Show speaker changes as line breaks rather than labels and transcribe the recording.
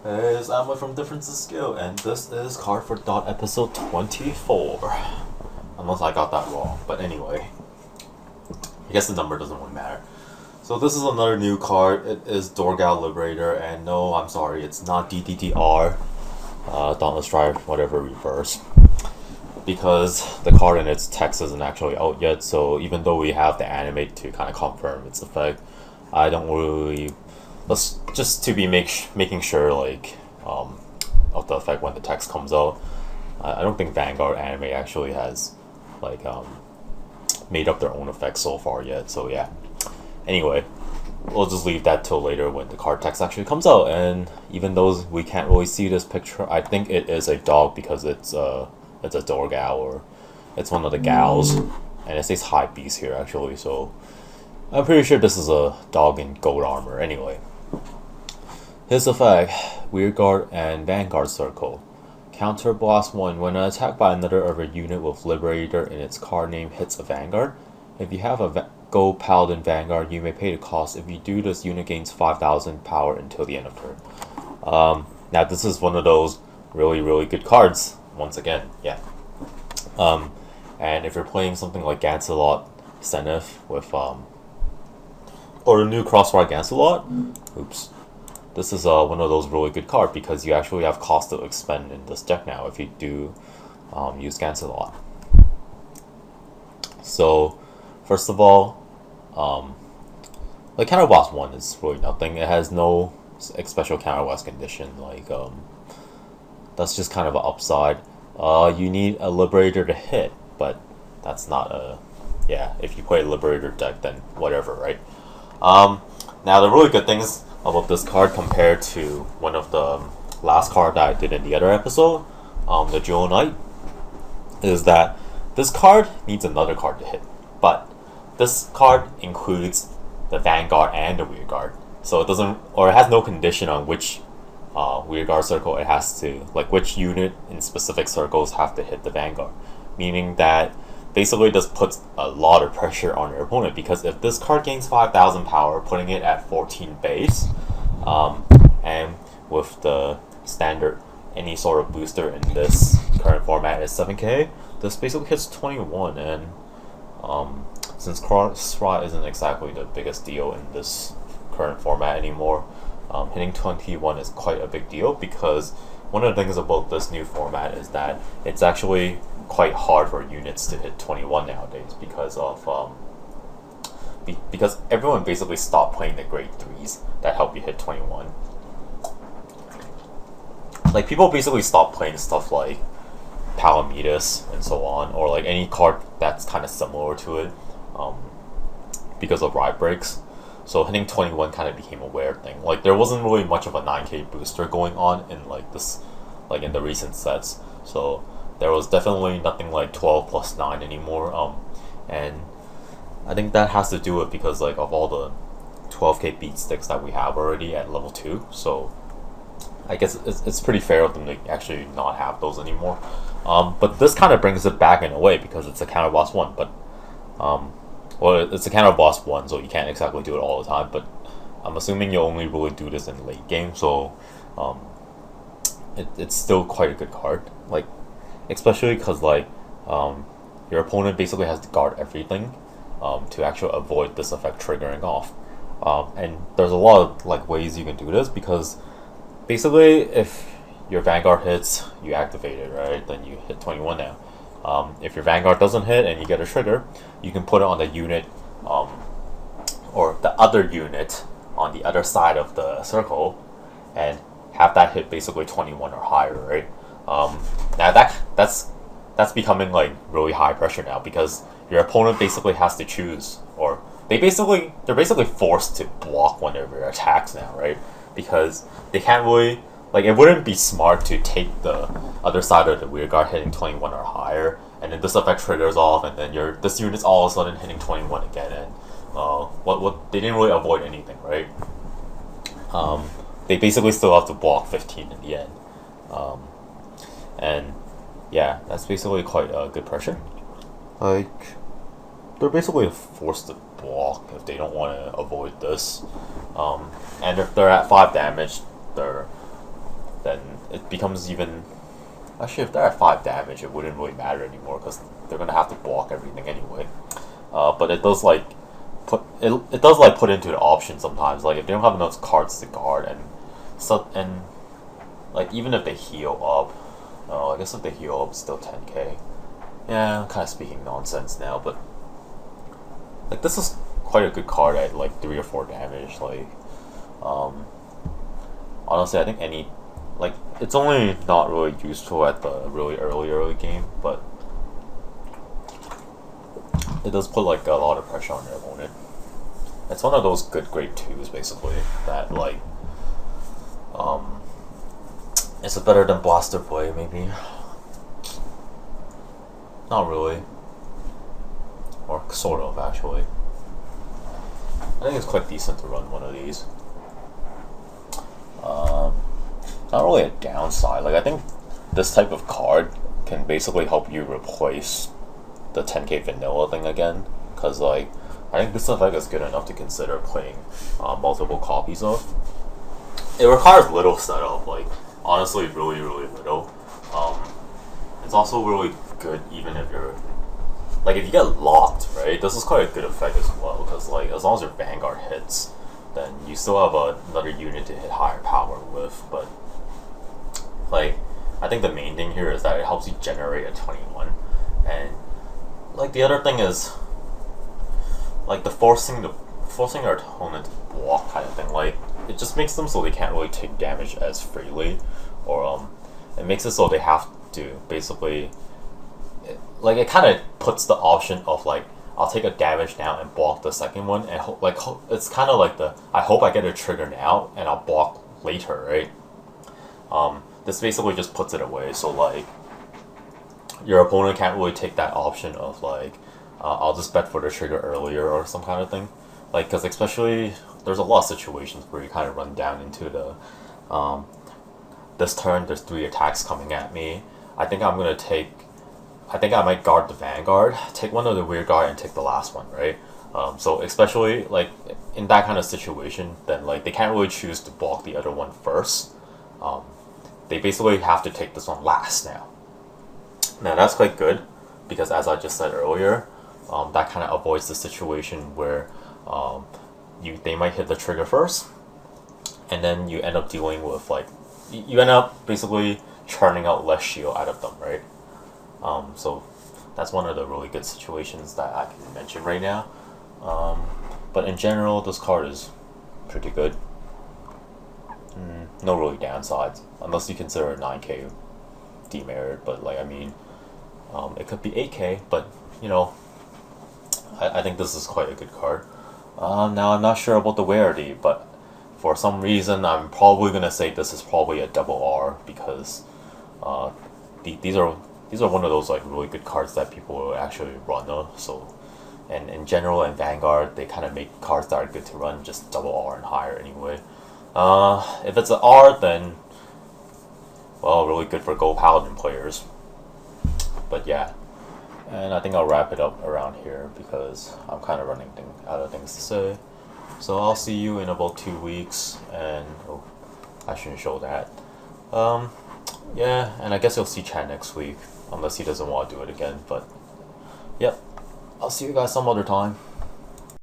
Hey, it's Amway from Difference of Skill, and this is Card for Dot episode 24. Unless I got that wrong, but anyway. I guess the number doesn't really matter. So this is another new card. It is Dorgal Liberator, and no, I'm sorry, it's not DDDR, Dauntless Strike, whatever reverse. Because the card and its text isn't actually out yet, so even though we have the animate to kind of confirm its effect, I don't really. Let's just to be making sure of the effect when the text comes out. I don't think Vanguard anime actually has made up their own effects so far yet. So yeah. Anyway, we'll just leave that till later when the card text actually comes out. And even though we can't really see this picture, I think it is a dog because it's a Dorgal, or it's one of the gals, and it says high beast here actually. So I'm pretty sure this is a dog in gold armor. Anyway. His effect, Weird Guard and Vanguard Circle. Counter Blast 1. When an attack by another of a unit with Liberator in its card name hits a Vanguard, if you have a Gold Paladin Vanguard, you may pay the cost. If you do, this unit gains 5,000 power until the end of turn. Now this is one of those really, really good cards, once again, yeah. And if you're playing something like Gancelot Zenith with, or the new Crossfire Gancelot, oops. This is one of those really good cards because you actually have cost to expend in this deck now if you do use Gancelot. So, first of all, Counter Blast 1 is really nothing. It has no special Counter Blast condition. That's just kind of an upside. You need a Liberator to hit, but that's not a... Yeah, if you play a Liberator deck, then whatever, right? Now, the really good things about this card compared to one of the last card that I did in the other episode, the Jewel Knight, is that this card needs another card to hit, but this card includes the Vanguard and the Weird Guard, so it doesn't, or it has no condition on which Weird Guard circle it has to, which unit in specific circles have to hit the Vanguard, meaning that basically this puts a lot of pressure on your opponent, because if this card gains 5,000 power, putting it at 14 base, and with the standard any sort of booster in this current format is 7k, this basically hits 21, and since Crossfire isn't exactly the biggest deal in this current format anymore, hitting 21 is quite a big deal, because one of the things about this new format is that it's actually quite hard for units to hit 21 nowadays because of because everyone basically stopped playing the grade 3s that help you hit 21. People basically stopped playing stuff like Palamedes and so on, or any card that's kind of similar to it, because of ride breaks. So hitting 21 kind of became a weird thing. There wasn't really much of a 9k booster going on in in the recent sets. So there was definitely nothing like 12 plus 9 anymore. And I think that has to do with because of all the 12k beat sticks that we have already at level 2. So I guess it's pretty fair of them to actually not have those anymore. But this kind of brings it back in a way because it's a counter boss 1, but well, it's a counter boss 1, so you can't exactly do it all the time, but I'm assuming you only really do this in late game, so it's still quite a good card. Especially because your opponent basically has to guard everything to actually avoid this effect triggering off. And there's a lot of ways you can do this, because basically if your Vanguard hits, you activate it, right? Then you hit 21 now. If your Vanguard doesn't hit and you get a trigger, you can put it on the unit, or the other unit on the other side of the circle, and have that hit basically 21 or higher, right? Now that's becoming really high pressure now, because your opponent basically has to choose, or they're basically forced to block one of your attacks now, right? Because they can't really, it wouldn't be smart to take the other side of the Weird Guard hitting 21 or higher, and then this effect triggers off, and then this unit's all of a sudden hitting 21 again, and what they didn't really avoid anything, right? They basically still have to block 15 in the end. And yeah, that's basically quite good pressure. They're basically forced to block if they don't want to avoid this. And if they're at 5 damage, they're then it becomes even. Actually, if they're at 5 damage, it wouldn't really matter anymore because they're gonna have to block everything anyway. But it does like it does like put into the option sometimes. Like if they don't have enough cards to guard and like even if they heal up, I guess if they heal up, it's still 10k. Yeah, I'm kind of speaking nonsense now, but like this is quite a good card at like 3 or 4 damage. Like, honestly, I think like it's only not really useful at the really early game, but it does put like a lot of pressure on your opponent. It's one of those good grade 2s basically that like it's better than Blaster Play maybe. Not really. Or sort of actually. I think it's quite decent to run one of these. Not really a downside. Like I think this type of card can basically help you replace the 10k vanilla thing again, because like I think this effect is good enough to consider playing multiple copies of. It requires little setup, like honestly really little. It's also really good even if you're like if you get locked, right? This is quite a good effect as well, because like as long as your Vanguard hits, then you still have another unit to hit higher power with. But like I think the main thing here is that it helps you generate a 21, and like the other thing is like the forcing your opponent to block kind of thing. Like it just makes them so they can't really take damage as freely, or it makes it so they have to basically like it kind of puts the option of like I'll take a damage now and block the second one, and it's kind of like the I hope I get a trigger now and I'll block later, right? This basically just puts it away, so like your opponent can't really take that option of like I'll just bet for the trigger earlier or some kind of thing, like because especially there's a lot of situations where you kind of run down into the this turn there's 3 attacks coming at me. I think I might guard the Vanguard, take one of the rear guard, and take the last one, right? So especially like in that kind of situation, then like they can't really choose to block the other one first. They basically have to take this one last now. Now that's quite good, because as I just said earlier, that kind of avoids the situation where they might hit the trigger first, and then you end up dealing with like you end up basically churning out less shield out of them, right? So that's one of the really good situations that I can mention right now. But in general, this card is pretty good. No really downsides, unless you consider a 9k demerit, but like I mean, it could be 8k, but you know, I think this is quite a good card. Now I'm not sure about the rarity, but for some reason I'm probably gonna say this is probably a double R, because these are one of those like really good cards that people will actually run. So, and in general in Vanguard they kind of make cards that are good to run just double R and higher anyway. If it's an R, then well, really good for Gold Paladin players. But yeah, and I think I'll wrap it up around here because I'm kind of running out of things to say. So I'll see you in about 2 weeks, and oh, I shouldn't show that. Yeah, and I guess you'll see Chad next week, unless he doesn't want to do it again. But yep, I'll see you guys some other time.